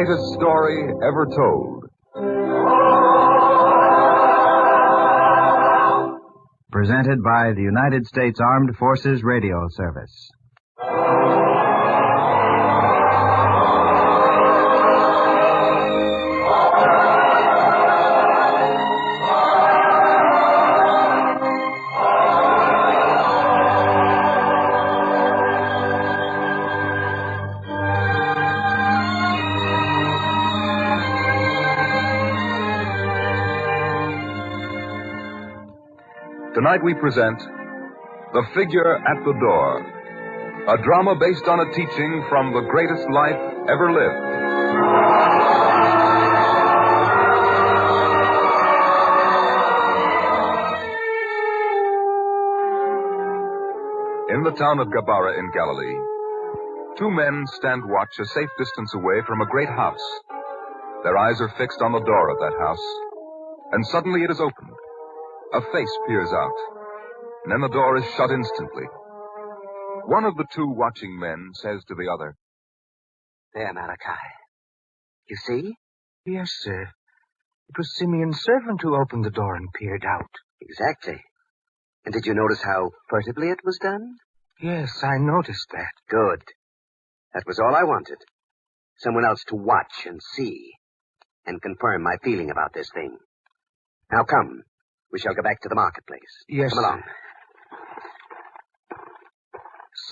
greatest story ever told. Presented by the United States Armed Forces Radio Service. Tonight we present The Figure at the Door, a drama based on a teaching from the greatest life ever lived. In the town of Gabara in Galilee, two men stand watch a safe distance away from a great house. Their eyes are fixed on the door of that house, and suddenly it is opened. A face peers out, and then the door is shut instantly. One of the two watching men says to the other, "There, Malachi. You see?" "Yes, sir. It was Simeon's servant who opened the door and peered out." "Exactly. And did you notice how furtively it was done?" "Yes, I noticed that." "Good. That was all I wanted. Someone else to watch and see, and confirm my feeling about this thing. Now come. We shall go back to the marketplace. Yes, Come along.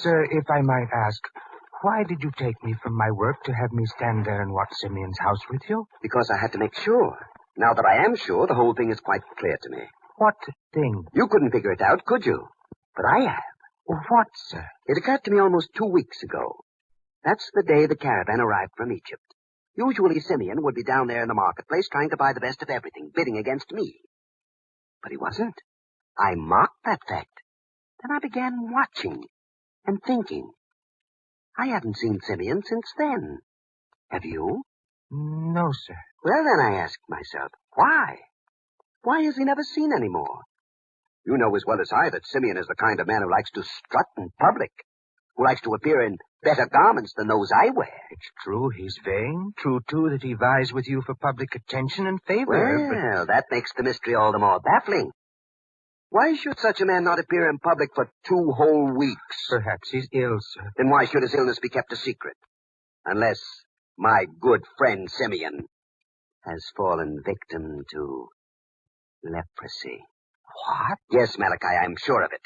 Sir, if I might ask, why did you take me from my work to have me stand there and watch Simeon's house with you? Because I had to make sure. Now that I am sure, the whole thing is quite clear to me. What thing? You couldn't figure it out, could you? But I have. What, sir? It occurred to me almost 2 weeks ago. That's the day the caravan arrived from Egypt. Usually Simeon would be down there in the marketplace trying to buy the best of everything, bidding against me. But he wasn't. I mocked that fact. Then I began watching and thinking. I haven't seen Simeon since then. Have you? No, sir. Well, then I asked myself, why? Why is he never seen anymore? You know as well as I that Simeon is the kind of man who likes to strut in public, who likes to appear in better garments than those I wear. It's true he's vain. True, too, that he vies with you for public attention and favor. Well, that makes the mystery all the more baffling. Why should such a man not appear in public for 2 whole weeks? Perhaps he's ill, sir. Then why should his illness be kept a secret? Unless my good friend Simeon has fallen victim to leprosy. What? Yes, Malachi, I'm sure of it.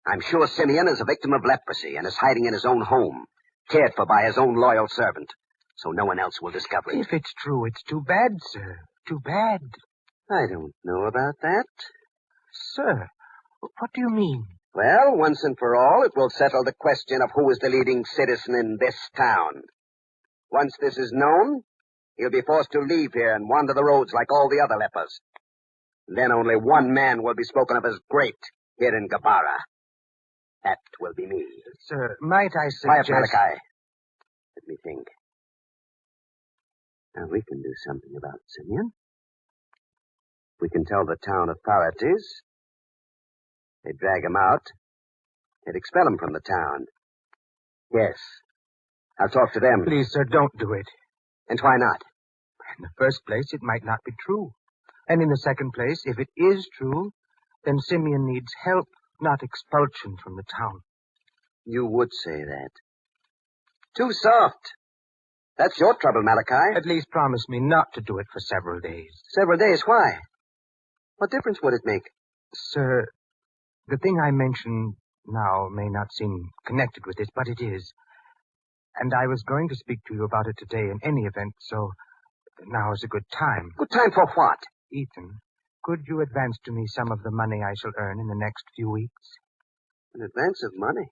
I'm sure Simeon is a victim of leprosy and is hiding in his own home, cared for by his own loyal servant, so no one else will discover it. If it's true, it's too bad, sir. Too bad. I don't know about that. Sir, what do you mean? Well, once and for all, it will settle the question of who is the leading citizen in this town. Once this is known, he'll be forced to leave here and wander the roads like all the other lepers. Then only one man will be spoken of as great here in Gabara. That will be me. Sir, might I Quiet, suggest... Malachi. Let me think. Now, we can do something about Simeon. We can tell the town authorities. They'd drag him out. They'd expel him from the town. Yes. I'll talk to them. Please, sir, don't do it. And why not? In the first place, it might not be true. And in the second place, if it is true, then Simeon needs help, not expulsion from the town. You would say that. Too soft. That's your trouble, Malachi. At least promise me not to do it for several days. Several days? Why? What difference would it make? Sir, the thing I mentioned now may not seem connected with this, but it is. And I was going to speak to you about it today in any event, so now is a good time. Good time for what? Ethan, could you advance to me some of the money I shall earn in the next few weeks? An advance of money?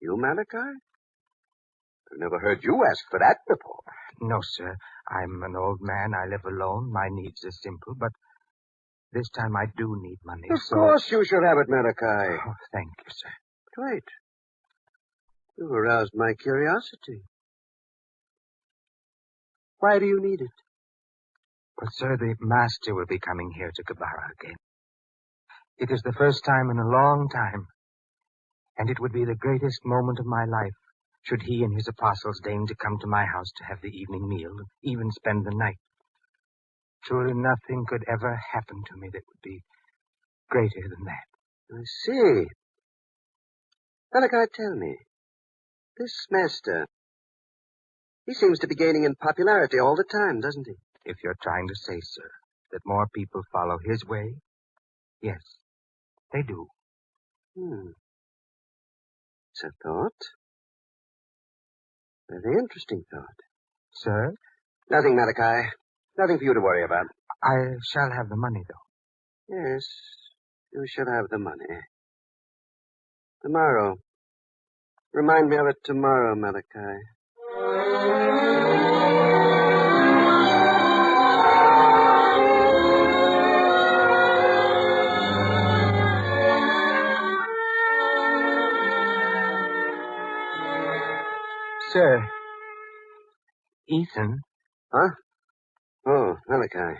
You, Malachi? I've never heard you ask for that before. No, sir. I'm an old man. I live alone. My needs are simple, but this time I do need money. Of course you shall have it, Malachi. Oh, thank you, sir. Wait. You've aroused my curiosity. Why do you need it? Well, sir, the master will be coming here to Gabara again. It is the first time in a long time, and it would be the greatest moment of my life should he and his apostles deign to come to my house to have the evening meal, even spend the night. Truly nothing could ever happen to me that would be greater than that. I see. Malachi, tell me, this master, he seems to be gaining in popularity all the time, doesn't he? If you're trying to say, sir, that more people follow his way, yes, they do. It's a thought. Very interesting thought. Sir? Nothing, Malachi. Nothing for you to worry about. I shall have the money, though. Yes, you shall have the money. Tomorrow. Remind me of it tomorrow, Malachi. Sir. Ethan. Huh? Oh, Malachi.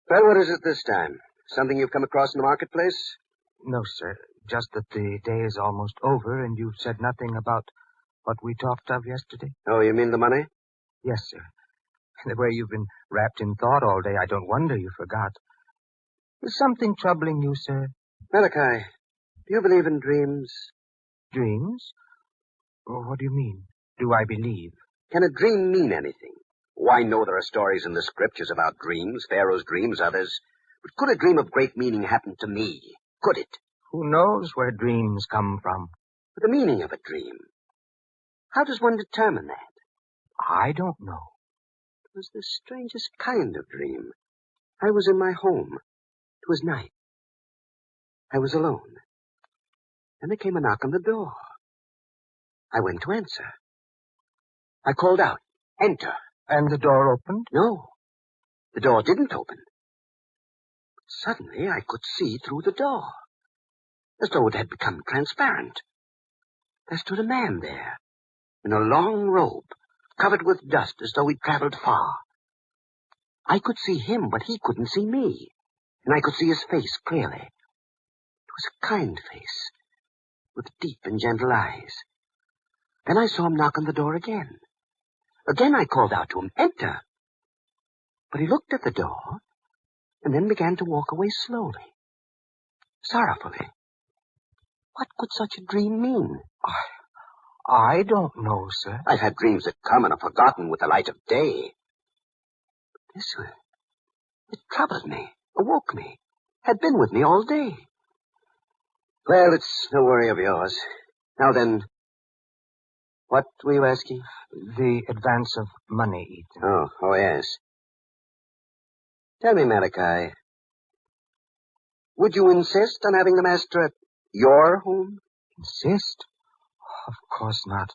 Well, what is it this time? Something you've come across in the marketplace? No, sir. Just that the day is almost over, and you've said nothing about what we talked of yesterday. Oh, you mean the money? Yes, sir. The way you've been wrapped in thought all day, I don't wonder you forgot. Is something troubling you, sir? Malachi, do you believe in dreams? Dreams? Oh, what do you mean? Do I believe? Can a dream mean anything? Oh, I know there are stories in the scriptures about dreams, Pharaoh's dreams, others. But could a dream of great meaning happen to me? Could it? Who knows where dreams come from? But the meaning of a dream. How does one determine that? I don't know. It was the strangest kind of dream. I was in my home. It was night. I was alone. Then there came a knock on the door. I went to answer. I called out, "Enter." And the door opened? No, the door didn't open. Suddenly I could see through the door, as though it had become transparent. There stood a man there, in a long robe, covered with dust as though he'd traveled far. I could see him, but he couldn't see me, and I could see his face clearly. It was a kind face, with deep and gentle eyes. Then I saw him knock on the door again. Again I called out to him, "Enter." But he looked at the door, and then began to walk away slowly, sorrowfully. What could such a dream mean? I don't know, sir. I've had dreams that come and are forgotten with the light of day. But this one, it troubled me, awoke me, had been with me all day. Well, it's no worry of yours. Now then, what were you asking? The advance of money, Ethan. Oh, yes. Tell me, Malachi, would you insist on having the master at your home? Insist? Of course not.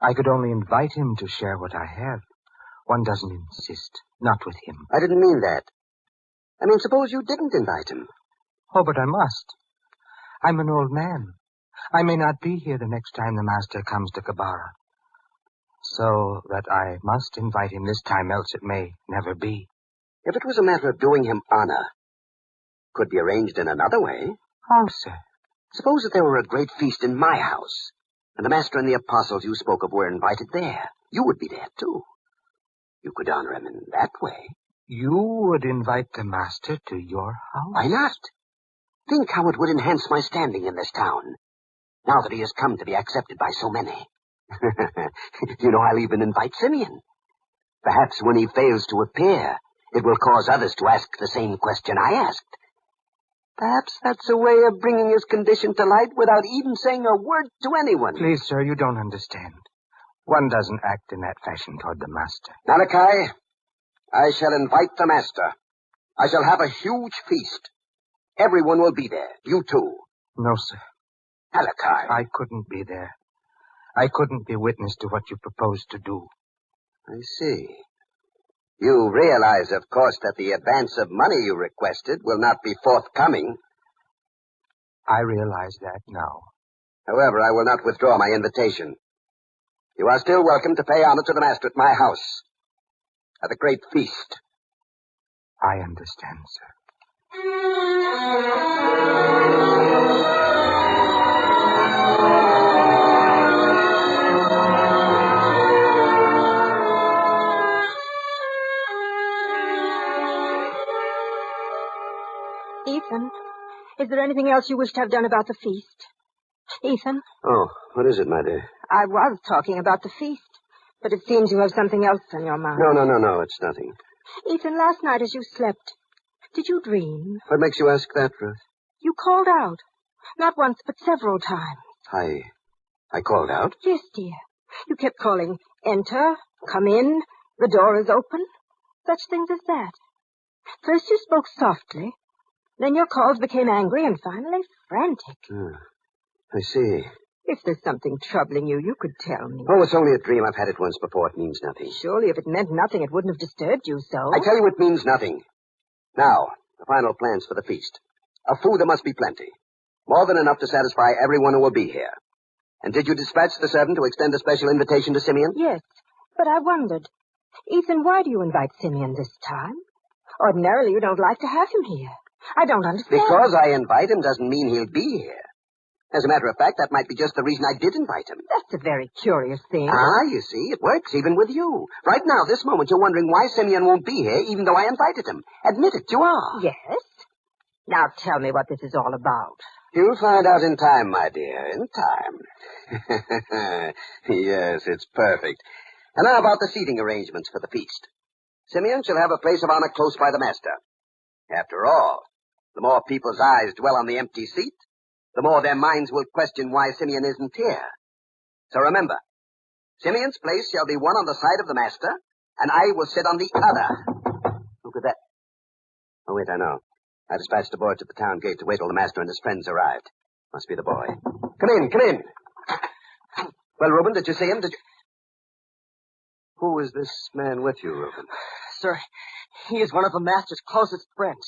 I could only invite him to share what I have. One doesn't insist, not with him. I didn't mean that. I mean, suppose you didn't invite him. Oh, but I must. I'm an old man. I may not be here the next time the master comes to Kabara. So that I must invite him this time, else it may never be. If it was a matter of doing him honor, could be arranged in another way. Oh, sir. Suppose that there were a great feast in my house, and the master and the apostles you spoke of were invited there. You would be there, too. You could honor him in that way. You would invite the master to your house? Why not? Think how it would enhance my standing in this town, now that he has come to be accepted by so many. You know, I'll even invite Simeon. Perhaps when he fails to appear, it will cause others to ask the same question I asked. Perhaps that's a way of bringing his condition to light without even saying a word to anyone. Please, sir, you don't understand. One doesn't act in that fashion toward the master. Malachi, I shall invite the master. I shall have a huge feast. Everyone will be there. You too. No, sir. Malachi. I couldn't be there. I couldn't be witness to what you proposed to do. I see. You realize, of course, that the advance of money you requested will not be forthcoming. I realize that now. However, I will not withdraw my invitation. You are still welcome to pay honor to the master at my house, at the great feast. I understand, sir. Ethan, is there anything else you wish to have done about the feast? Ethan? Oh, what is it, my dear? I was talking about the feast, but it seems you have something else on your mind. No, it's nothing. Ethan, last night as you slept, did you dream? What makes you ask that, Ruth? You called out. Not once, but several times. I called out? Yes, dear. You kept calling, enter, come in, the door is open. Such things as that. First you spoke softly, then your calls became angry, and finally frantic. I see. If there's something troubling you, you could tell me. Oh, it's only a dream. I've had it once before. It means nothing. Surely if it meant nothing, it wouldn't have disturbed you so. I tell you it means nothing. Now, the final plans for the feast. Of food there must be plenty. More than enough to satisfy everyone who will be here. And did you dispatch the servant to extend a special invitation to Simeon? Yes, but I wondered. Ethan, why do you invite Simeon this time? Ordinarily, you don't like to have him here. I don't understand. Because I invite him doesn't mean he'll be here. As a matter of fact, that might be just the reason I did invite him. That's a very curious thing. You see, it works even with you. Right now, this moment, you're wondering why Simeon won't be here, even though I invited him. Admit it, you are. Yes? Now tell me what this is all about. You'll find out in time, my dear, in time. Yes, it's perfect. And now about the seating arrangements for the feast. Simeon shall have a place of honor close by the master. After all, the more people's eyes dwell on the empty seat, the more their minds will question why Simeon isn't here. So remember, Simeon's place shall be one on the side of the master, and I will sit on the other. Look at that. Oh, wait, I know. I dispatched a boy to the town gate to wait till the master and his friends arrived. Must be the boy. Come in. Well, Reuben, did you see him? Who is this man with you, Reuben? Sir, he is one of the master's closest friends.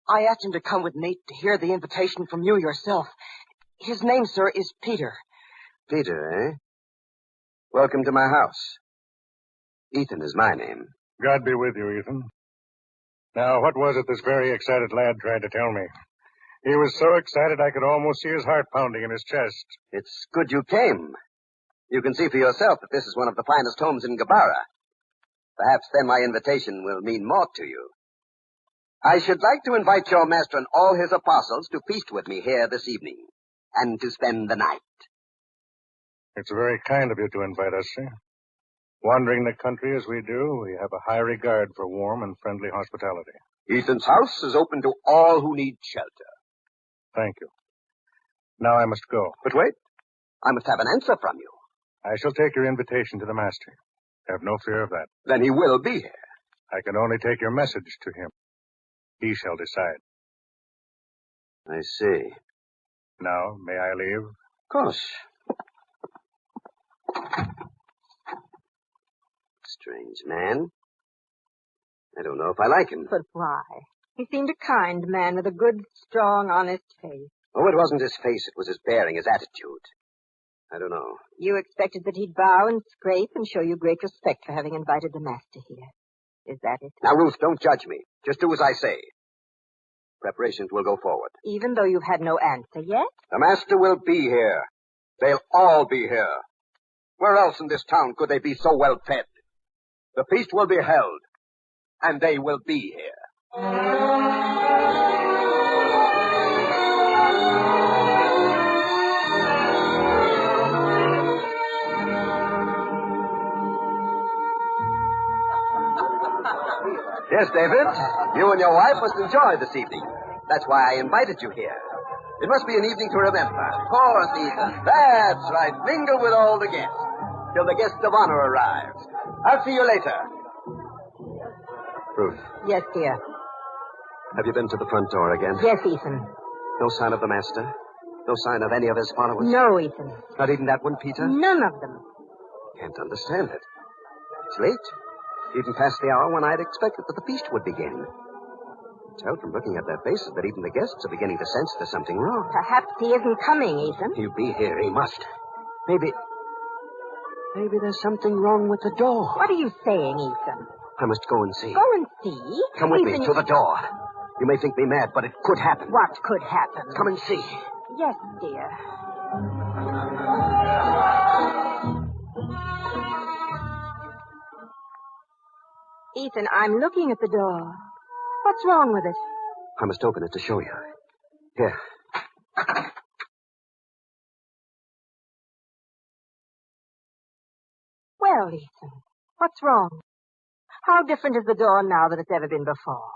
I asked him to come with me to hear the invitation from you yourself. His name, sir, is Peter. Peter, eh? Welcome to my house. Ethan is my name. God be with you, Ethan. Now, what was it this very excited lad tried to tell me? He was so excited I could almost see his heart pounding in his chest. It's good you came. You can see for yourself that this is one of the finest homes in Gabara. Perhaps then my invitation will mean more to you. I should like to invite your master and all his apostles to feast with me here this evening, and to spend the night. It's very kind of you to invite us, sir. Wandering the country as we do, we have a high regard for warm and friendly hospitality. Ethan's house is open to all who need shelter. Thank you. Now I must go. But wait, I must have an answer from you. I shall take your invitation to the master. Have no fear of that. Then he will be here. I can only take your message to him. He shall decide. I see. Now, may I leave? Of course. Strange man. I don't know if I like him. But why? He seemed a kind man with a good, strong, honest face. Oh, it wasn't his face. It was his bearing, his attitude. I don't know. You expected that he'd bow and scrape and show you great respect for having invited the master here. Is that it? Now, Ruth, don't judge me. Just do as I say. Preparations will go forward. Even though you've had no answer yet? The master will be here. They'll all be here. Where else in this town could they be so well fed? The feast will be held, and they will be here. Yes, David. You and your wife must enjoy this evening. That's why I invited you here. It must be an evening to remember. Of course, Ethan. That's right. Mingle with all the guests. Till the guest of honor arrives. I'll see you later. Ruth, Yes, dear. have you been to the front door again? Yes, Ethan. No sign of the master? No sign of any of his followers? No, Ethan. Not even that one, Peter? None of them. Can't understand it. It's late. Even past the hour when I'd expected that the feast would begin. Tell from looking at their faces that even the guests are beginning to sense there's something wrong. Perhaps he isn't coming, Ethan. He'll be here. He must. Maybe there's something wrong with the door. What are you saying, Ethan? I must go and see. Go and see. Come with me Ethan, to the door. You may think me mad, but it could happen. What could happen? Come and see. Yes, dear. Ethan, I'm looking at the door. What's wrong with it? I must open it to show you. Here. Well, Ethan, what's wrong? How different is the door now than it's ever been before?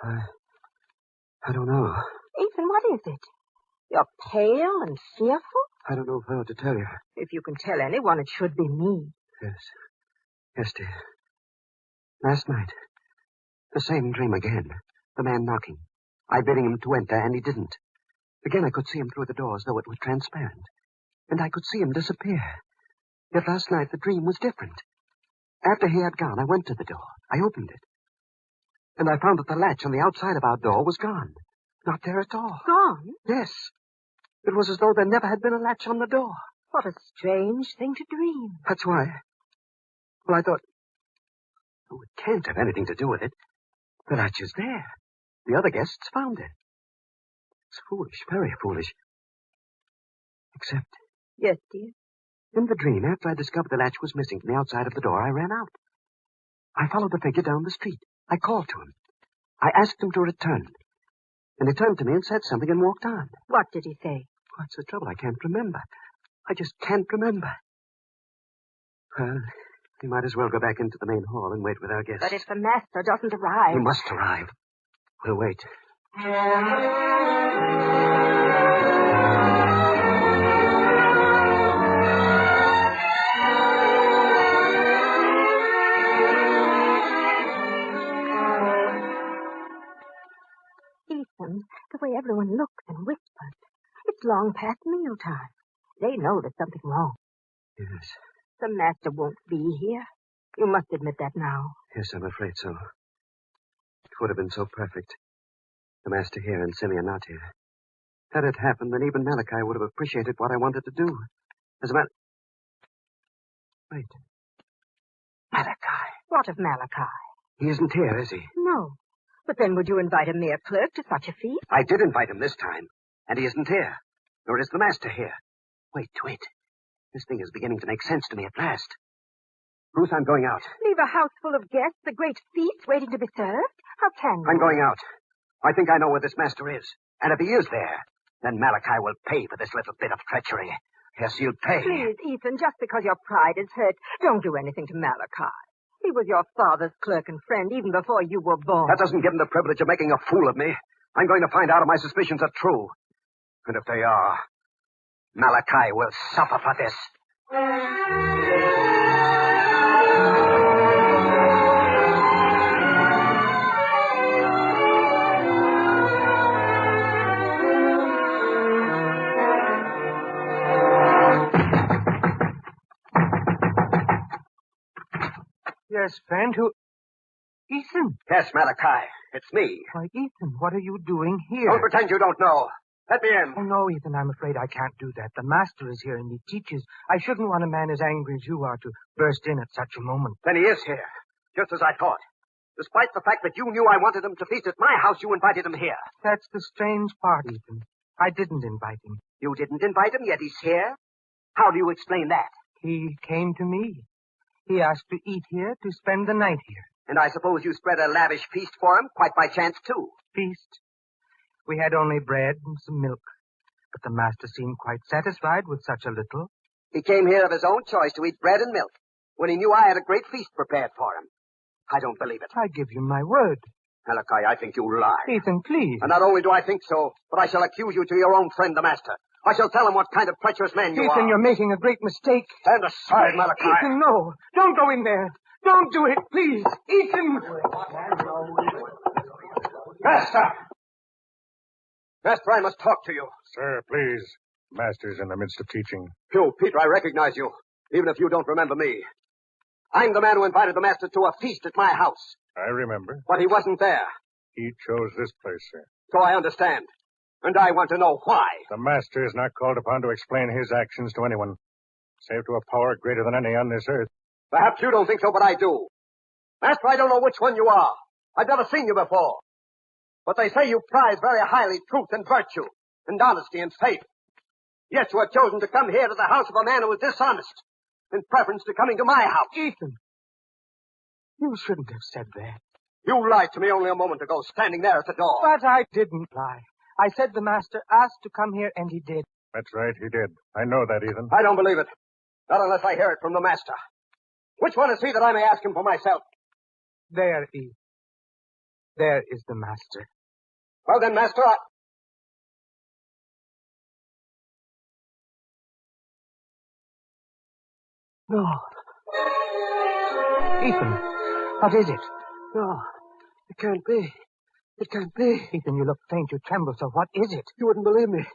I don't know. Ethan, what is it? You're pale and fearful? I don't know if I ought to tell you. If you can tell anyone, it should be me. Yes. Yes, dear. Last night, the same dream again. The man knocking. I bidding him to enter, and he didn't. Again, I could see him through the door as though it were transparent. And I could see him disappear. Yet last night, the dream was different. After he had gone, I went to the door. I opened it. And I found that the latch on the outside of our door was gone. Not there at all. Gone? Yes. It was as though there never had been a latch on the door. What a strange thing to dream. That's why. Well, I thought, oh, it can't have anything to do with it. The latch is there. The other guests found it. It's foolish, very foolish. Except, Yes, dear. in the dream, after I discovered the latch was missing from the outside of the door, I ran out. I followed the figure down the street. I called to him. I asked him to return. And he turned to me and said something and walked on. What did he say? What's the trouble? I can't remember. I just can't remember. Well, we might as well go back into the main hall and wait with our guests. But if the master doesn't arrive... He must arrive. We'll wait. Ethan, the way everyone looks and whispers. It's long past mealtime. They know there's something wrong. Yes. The master won't be here. You must admit that now. Yes, I'm afraid so. It would have been so perfect. The master here and Simeon not here. Had it happened, then even Malachi would have appreciated what I wanted to do. As a matter... Wait. Malachi. What of Malachi? He isn't here, is he? No. But then would you invite a mere clerk to such a feast? I did invite him this time, and he isn't here. Nor is the master here. Wait. This thing is beginning to make sense to me at last. Ruth, I'm going out. Leave a house full of guests, a great feast waiting to be served? How can you? I'm going out. I think I know where this master is. And if he is there, then Malachi will pay for this little bit of treachery. Yes, he'll pay. Please, Ethan, just because your pride is hurt, don't do anything to Malachi. He was your father's clerk and friend even before you were born. That doesn't give him the privilege of making a fool of me. I'm going to find out if my suspicions are true. And if they are, Malachi will suffer for this. Yes, friend, who... Ethan. Yes, Malachi. It's me. Why, Ethan, what are you doing here? Don't pretend you don't know. Let me in. Oh, no, Ethan, I'm afraid I can't do that. The master is here and he teaches. I shouldn't want a man as angry as you are to burst in at such a moment. Then he is here, just as I thought. Despite the fact that you knew I wanted him to feast at my house, you invited him here. That's the strange part, Ethan. I didn't invite him. You didn't invite him, yet he's here? How do you explain that? He came to me. He asked to eat here, to spend the night here. And I suppose you spread a lavish feast for him, quite by chance, too. Feast? We had only bread and some milk. But the master seemed quite satisfied with such a little. He came here of his own choice to eat bread and milk, when he knew I had a great feast prepared for him. I don't believe it. I give you my word. Malachi, I think you lie. Ethan, please. And not only do I think so, but I shall accuse you to your own friend, the master. I shall tell him what kind of treacherous man you are. Ethan, you're making a great mistake. Stand aside, Malachi. Ethan, no. Don't go in there. Don't do it, please. Ethan! Master! Master, I must talk to you. Sir, please. Master's in the midst of teaching. You, Peter, I recognize you, even if you don't remember me. I'm the man who invited the master to a feast at my house. I remember. But he wasn't there. He chose this place, sir. So I understand. And I want to know why. The master is not called upon to explain his actions to anyone, save to a power greater than any on this earth. Perhaps you don't think so, but I do. Master, I don't know which one you are. I've never seen you before. But they say you prize very highly truth and virtue, and honesty and faith. Yet you have chosen to come here to the house of a man who is dishonest, in preference to coming to my house. Ethan, you shouldn't have said that. You lied to me only a moment ago, standing there at the door. But I didn't lie. I said the master asked to come here, and he did. That's right, he did. I know that, Ethan. I don't believe it. Not unless I hear it from the master. Which one is he that I may ask him for myself? There, Eve. There is the master. Well then, master, No. Ethan, what is it? No, it can't be. It can't be. Ethan, you look faint. You tremble. So what is it? You wouldn't believe me.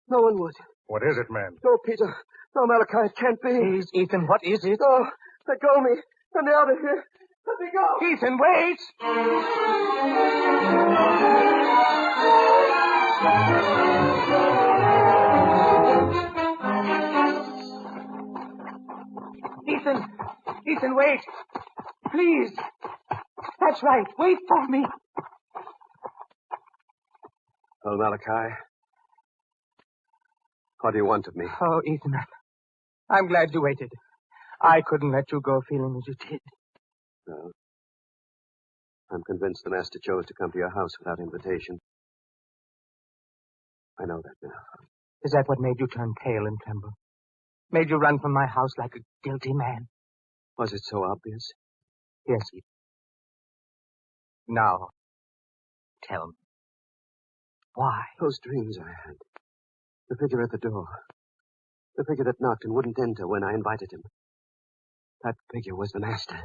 No one would. What is it, man? No, Peter. No, Malachi, it can't be. Please, Ethan, what is it? No, let go of me. Let me out of here. Let me go. Ethan, wait! Ethan, wait. Please. That's right. Wait for me. Well, Malachi, what do you want of me? Oh, Ethan, I'm glad you waited. I couldn't let you go feeling as you did. No. I'm convinced the master chose to come to your house without invitation. I know that now. Is that what made you turn pale and tremble? Made you run from my house like a guilty man? Was it so obvious? Yes, Ethan. Now, tell me. Why? Those dreams I had. The figure at the door. The figure that knocked and wouldn't enter when I invited him. That figure was the master.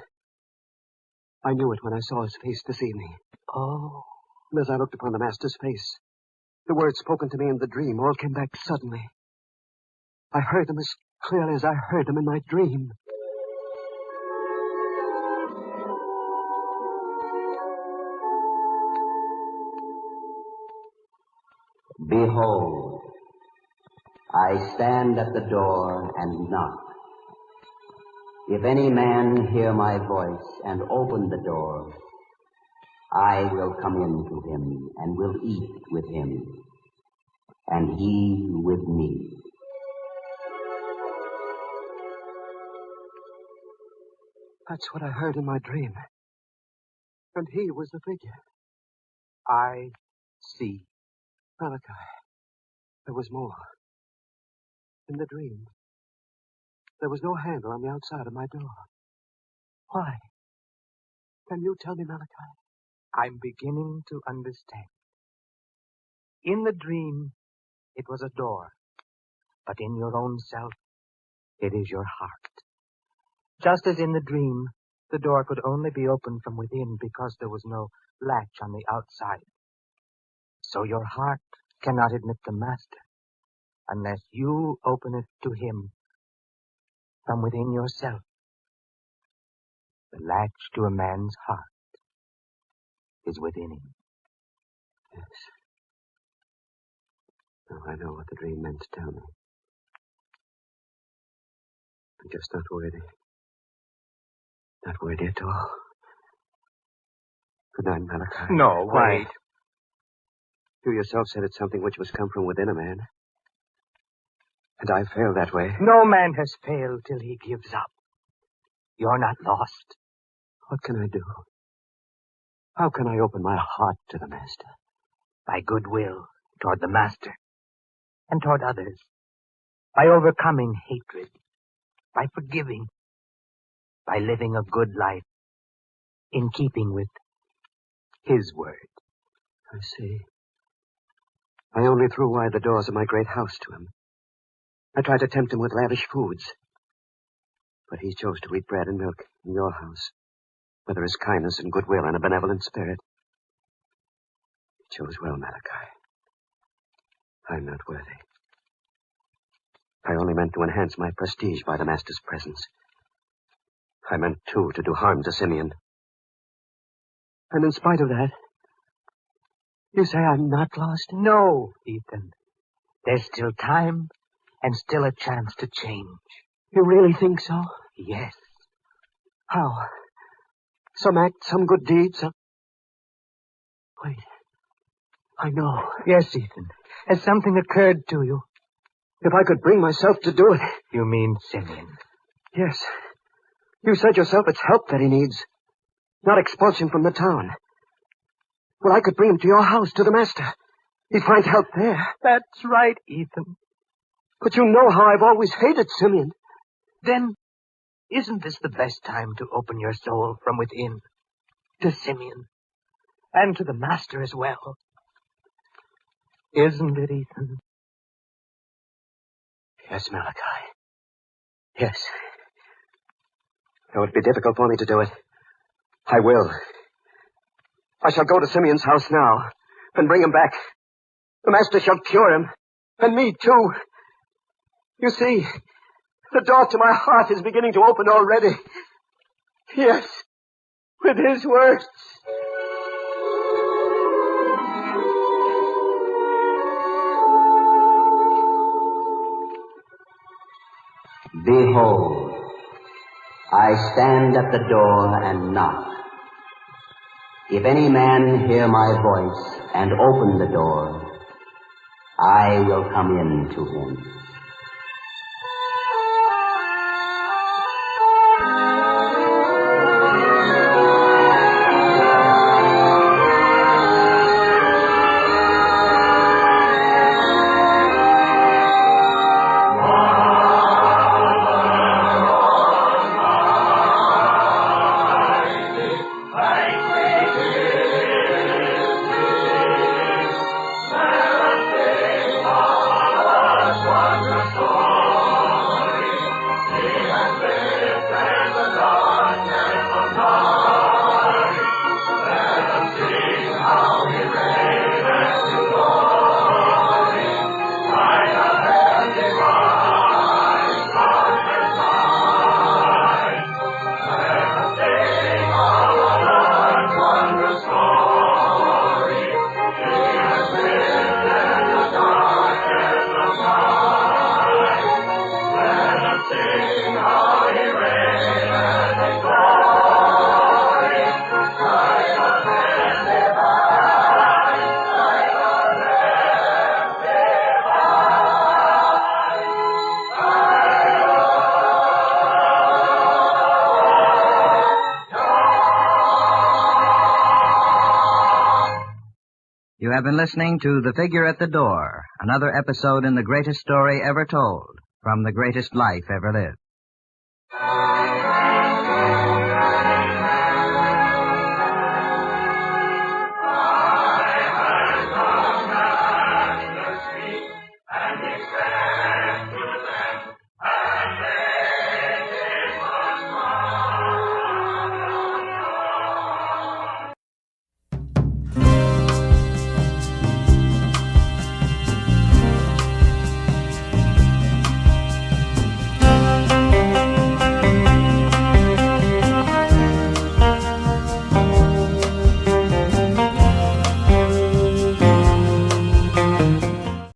I knew it when I saw his face this evening. Oh. And as I looked upon the master's face, the words spoken to me in the dream all came back suddenly. I heard them as clearly as I heard them in my dream. Behold, I stand at the door and knock. If any man hear my voice and open the door, I will come in to him and will eat with him, and he with me. That's what I heard in my dream. And he was the figure. I see. Malachi, there was more. In the dream, there was no handle on the outside of my door. Why? Can you tell me, Malachi? I'm beginning to understand. In the dream, it was a door. But in your own self, it is your heart. Just as in the dream, the door could only be opened from within because there was no latch on the outside. So your heart cannot admit the master unless you open it to him from within yourself. The latch to a man's heart is within him. Yes. Now I know what the dream meant to tell me. I'm just not worthy. Not worthy at all. Good night, Malachi. No, wait. You yourself said it's something which must come from within a man. And I failed that way. No man has failed till he gives up. You're not lost. What can I do? How can I open my heart to the master? By goodwill toward the master and toward others. By overcoming hatred. By forgiving. By living a good life in keeping with his word. I see. I only threw wide the doors of my great house to him. I tried to tempt him with lavish foods. But he chose to eat bread and milk in your house, where there is kindness and goodwill and a benevolent spirit. He chose well, Malachi. I'm not worthy. I only meant to enhance my prestige by the master's presence. I meant, too, to do harm to Simeon. And in spite of that, you say I'm not lost? No, Ethan. There's still time and still a chance to change. You really think so? Yes. How? Some act, some good deed, some... Wait. I know. Yes, Ethan. Has something occurred to you? If I could bring myself to do it. You mean Simeon? Yes. You said yourself it's help that he needs, not expulsion from the town. Well, I could bring him to your house, to the master. He'd find help there. That's right, Ethan. But you know how I've always hated Simeon. Then, isn't this the best time to open your soul from within to Simeon and to the master as well? Isn't it, Ethan? Yes, Malachi. Yes. Though it'd be difficult for me to do it, I will. I shall go to Simeon's house now and bring him back. The master shall cure him, and me too. You see, the door to my heart is beginning to open already. Yes, with his words. Behold, I stand at the door and knock. If any man hear my voice and open the door, I will come in to him. You have been listening to The Figure at the Door, another episode in the greatest story ever told, from the greatest life ever lived.